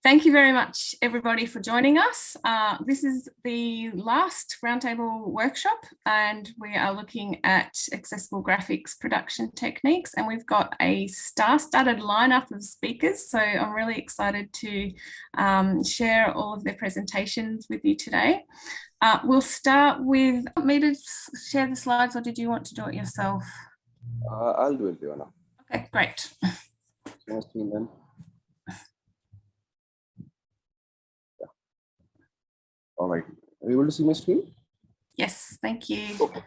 Thank you very much, everybody, for joining us. This is the last roundtable workshop, and we are looking at accessible graphics production techniques, and we've got a star-studded lineup of speakers, so I'm really excited to share all of their presentations with you today. We'll start with me to share the slides, or did you want to do it yourself? I'll do it, Fiona. Okay, great. All right. Are you able to see my screen? Yes, thank you. Okay.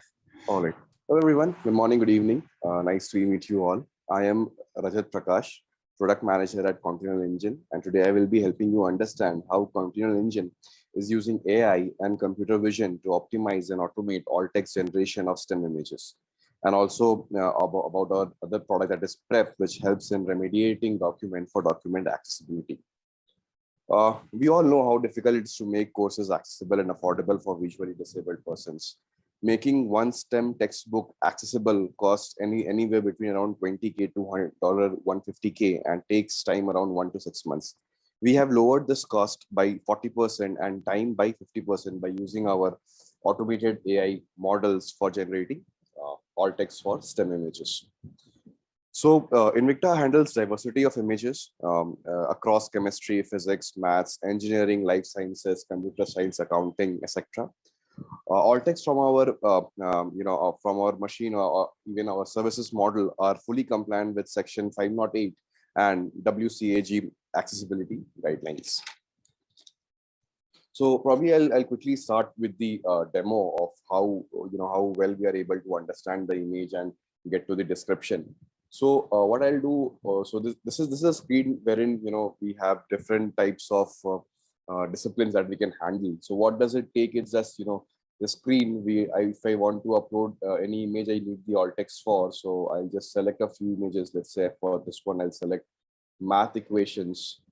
All right. Hello, everyone. Good morning, good evening. Nice to meet you all. I am Rajat Prakash, Product Manager at Continual Engine. And today I will be helping you understand how Continual Engine is using AI and computer vision to optimize and automate all text generation of STEM images. And also about our other product, that is PREP, which helps in remediating document for document accessibility. We all know how difficult it is to make courses accessible and affordable for visually disabled persons. Making one STEM textbook accessible costs anywhere between around $20K to $150K and takes time around 1 to 6 months. We have lowered this cost by 40% and time by 50% by using our automated AI models for generating alt text for STEM images. So Invicta handles diversity of images across chemistry, physics, maths, engineering, life sciences, computer science, accounting, etc. All text from our from our machine or even our services model are fully compliant with Section 508 and WCAG accessibility guidelines. So probably I'll quickly start with the demo of how how well we are able to understand the image and get to the description. So what I'll do, so this is a screen wherein we have different types of disciplines that we can handle. So what does it take? It's just the screen. If I want to upload any image, I need the alt text for. So I'll just select a few images. Let's say for this one, I'll select math equations.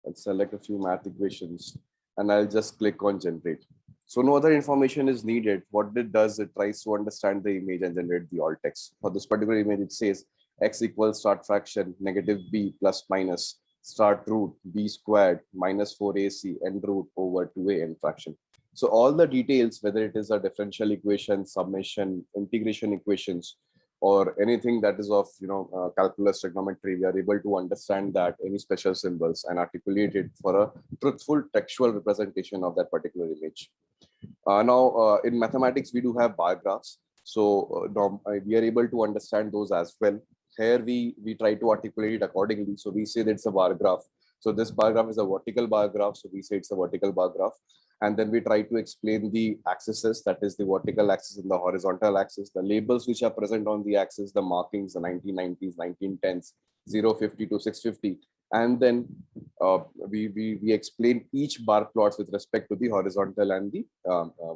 I'll select a few math equations, and I'll just click on generate. So no other information is needed. What it does, it tries to understand the image and generate the alt text. For this particular image, it says x equals start fraction negative b plus minus start root b squared minus 4ac end root over 2a end fraction. So all the details, whether it is a differential equation, summation, integration equations, or anything that is of calculus, trigonometry, we are able to understand that any special symbols and articulate it for a truthful textual representation of that particular image. Now, in mathematics, we do have bar graphs. So we are able to understand those as well. Here we try to articulate it accordingly. So we say that it's a bar graph. So this bar graph is a vertical bar graph. So we say it's a vertical bar graph. And then we try to explain the axes, that is the vertical axis and the horizontal axis, the labels which are present on the axis, the markings, the 1990s, 1910s, 050 to 650. And then we explain each bar plots with respect to the horizontal and the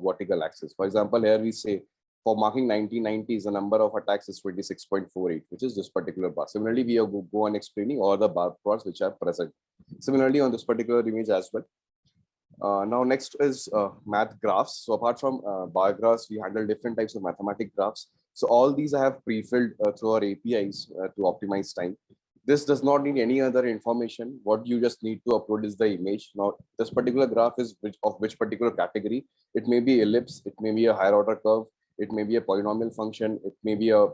vertical axis. For example, here we say for marking 1990s, the number of attacks is 26.48, which is this particular bar. Similarly, we go on explaining all the bar plots which are present. Similarly, on this particular image as well. Now, next is math graphs. So apart from bar graphs, we handle different types of mathematic graphs. So all these I have pre-filled through our APIs to optimize time. This does not need any other information. What you just need to upload is the image. Now, this particular graph is of which particular category. It may be ellipse, it may be a higher order curve, it may be a polynomial function, it may be a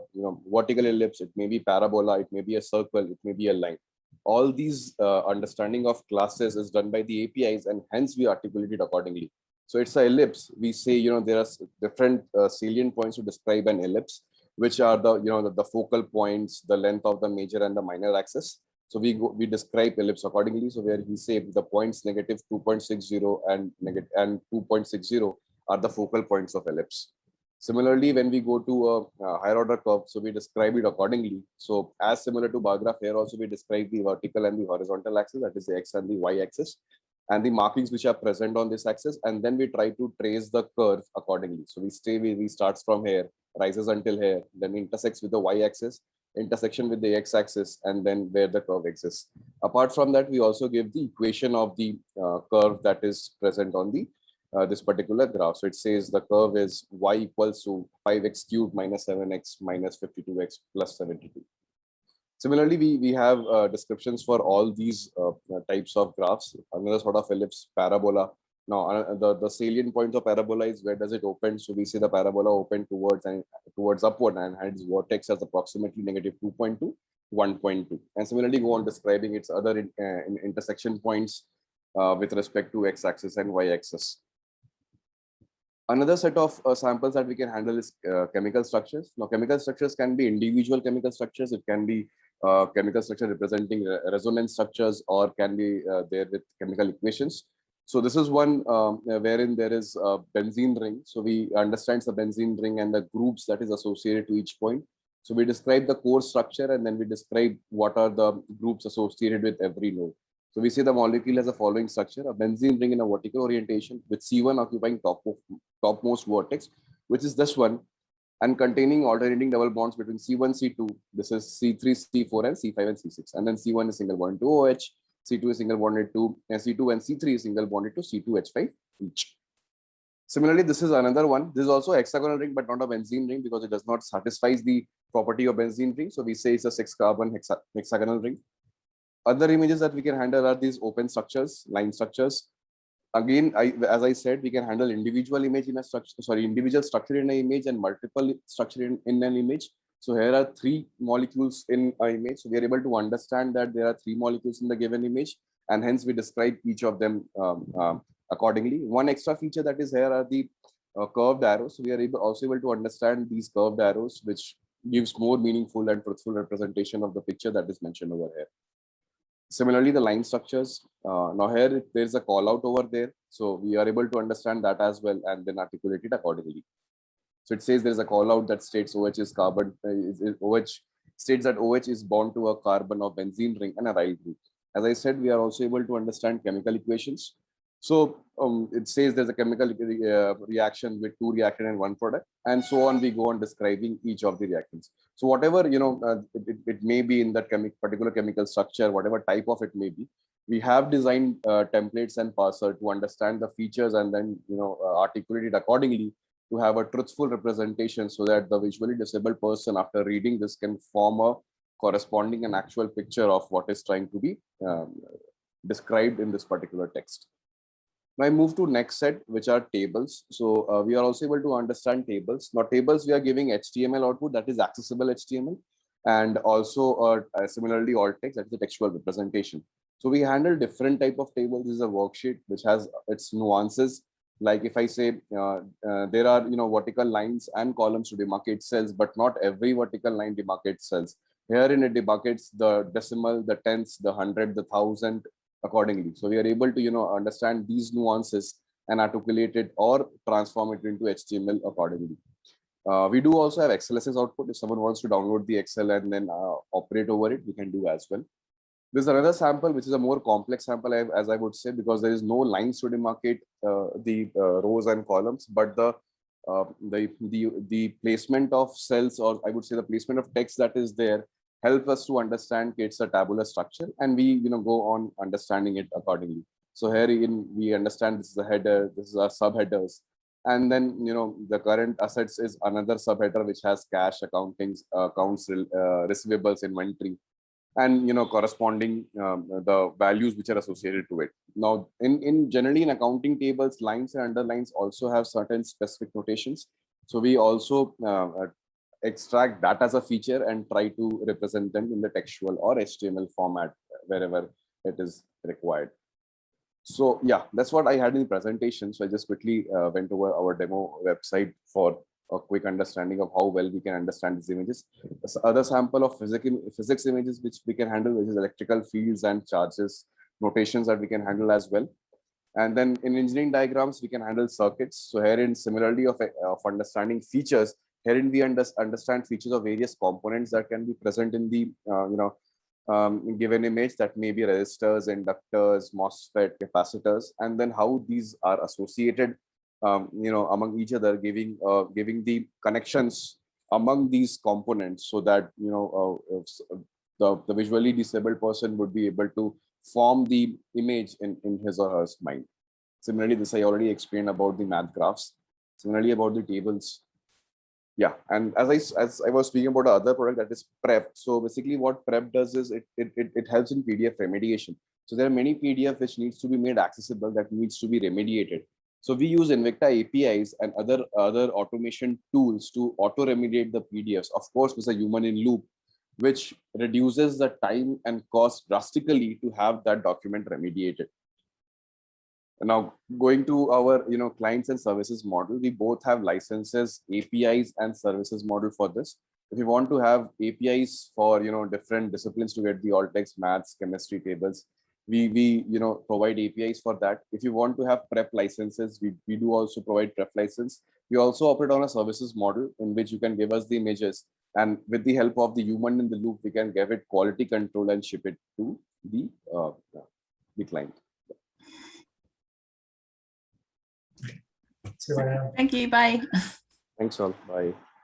vertical ellipse, it may be parabola, it may be a circle, it may be a line. All these understanding of classes is done by the APIs, and hence we articulate it accordingly. So it's an ellipse. We say there are different salient points to describe an ellipse, which are the focal points, the length of the major and the minor axis. So we describe ellipse accordingly. So where we say the points negative 2.60 and negative and 2.60 are the focal points of ellipse. Similarly, when we go to a higher order curve, so we describe it accordingly. So as similar to bar graph, here also we describe the vertical and the horizontal axis, that is the x and the y axis, and the markings which are present on this axis, and then we try to trace the curve accordingly. So we starts from here, rises until here, then intersects with the y-axis, intersection with the x-axis, and then where the curve exists. Apart from that, we also give the equation of the curve that is present on the this particular graph. So it says the curve is y equals to 5x cubed minus 7x minus 52x plus 72. Similarly, we have descriptions for all these types of graphs. Another sort of ellipse, parabola. Now, the salient points of parabola is where does it open? So we see the parabola open towards upward and has vertex as approximately -2.2, 1.2. And similarly, go on describing its other intersection points with respect to x-axis and y-axis. Another set of samples that we can handle is chemical structures. Now, chemical structures can be individual chemical structures. It can be chemical structure representing resonance structures, or can be there with chemical equations. So this is one wherein there is a benzene ring. So we understand the benzene ring and the groups that is associated to each point. So we describe the core structure, and then we describe what are the groups associated with every node. So we say the molecule has a following structure: a benzene ring in a vertical orientation with C1 occupying topmost vertex, which is this one, and containing alternating double bonds between C1, C2. This is C3, C4, and C5 and C6. And then C1 is single bonded to OH, C2 is single bonded to C2, and C3 is single bonded to C2H5 each. Similarly, this is another one. This is also a hexagonal ring, but not a benzene ring because it does not satisfy the property of benzene ring. So we say it's a 6-carbon hexagonal ring. Other images that we can handle are these open structures, line structures. Again, as I said, we can handle individual image in a structure, individual structure in an image and multiple structure in an image. So here are 3 molecules in an image. So we are able to understand that there are 3 molecules in the given image, and hence we describe each of them accordingly. One extra feature that is here are the curved arrows. So we are also able to understand these curved arrows, which gives more meaningful and truthful representation of the picture that is mentioned over here. Similarly, the line structures. Now here there's a call out over there. So we are able to understand that as well and then articulate it accordingly. So it says there's a call out that states OH is carbon, OH states that OH is bound to a carbon of benzene ring and a aryl group. As I said, we are also able to understand chemical equations. So it says there's a chemical reaction with 2 reactant and 1 product, and so on. We go on describing each of the reactants. So whatever it may be in that particular chemical structure, whatever type of it may be, we have designed templates and parser to understand the features and then articulate it accordingly to have a truthful representation, so that the visually disabled person after reading this can form a corresponding and actual picture of what is trying to be described in this particular text. Now I move to next set, which are tables. So we are also able to understand tables. Now tables, we are giving HTML output, that is accessible HTML, and also similarly alt text, that is the textual representation. So we handle different type of tables. This is a worksheet which has its nuances. Like if I say there are vertical lines and columns to demarcate cells, but not every vertical line demarcates cells. Herein it demarcates the decimal, the tenths, the hundred, the thousand accordingly. So we are able to understand these nuances and articulate it or transform it into HTML accordingly. We do also have XLSS output. If someone wants to download the Excel and then operate over it, we can do as well. There's another sample, which is a more complex sample, as I would say, because there is no lines to demarcate the rows and columns, but the placement of cells, or I would say the placement of text that is there, help us to understand it's a tabular structure, and we go on understanding it accordingly. So here we understand this is a header, this is our subheaders, and then the current assets is another subheader which has cash, accounts, receivables, inventory, and corresponding the values which are associated to it. Now in generally in accounting tables, lines and underlines also have certain specific notations. So we also extract that as a feature and try to represent them in the textual or HTML format wherever it is required. So yeah, that's what I had in the presentation. So I just quickly went over our demo website for a quick understanding of how well we can understand these images. This other sample of physics images which we can handle, which is electrical fields and charges, notations that we can handle as well. And then in engineering diagrams, we can handle circuits. So herein, similarly of understanding features, herein we understand features of various components that can be present in the given image, that may be resistors, inductors, MOSFET, capacitors, and then how these are associated among each other, giving the connections among these components, so that the visually disabled person would be able to form the image in his or her mind. Similarly, this I already explained about the math graphs. Similarly, about the tables. Yeah, and as I was speaking about the other product, that is Prep. So basically, what Prep does is it helps in PDF remediation. So there are many PDF which needs to be made accessible, that needs to be remediated. So we use Invicta APIs and other automation tools to auto remediate the PDFs. Of course, with a human in loop, which reduces the time and cost drastically to have that document remediated. Now, going to our clients and services model, we both have licenses, APIs, and services model for this. If you want to have APIs for different disciplines to get the alt text, maths, chemistry tables, we provide APIs for that. If you want to have prep licenses, we do also provide prep license. We also operate on a services model in which you can give us the images, and with the help of the human in the loop, we can give it quality control and ship it to the client. See you later. Thank you. Bye. Thanks all. Bye.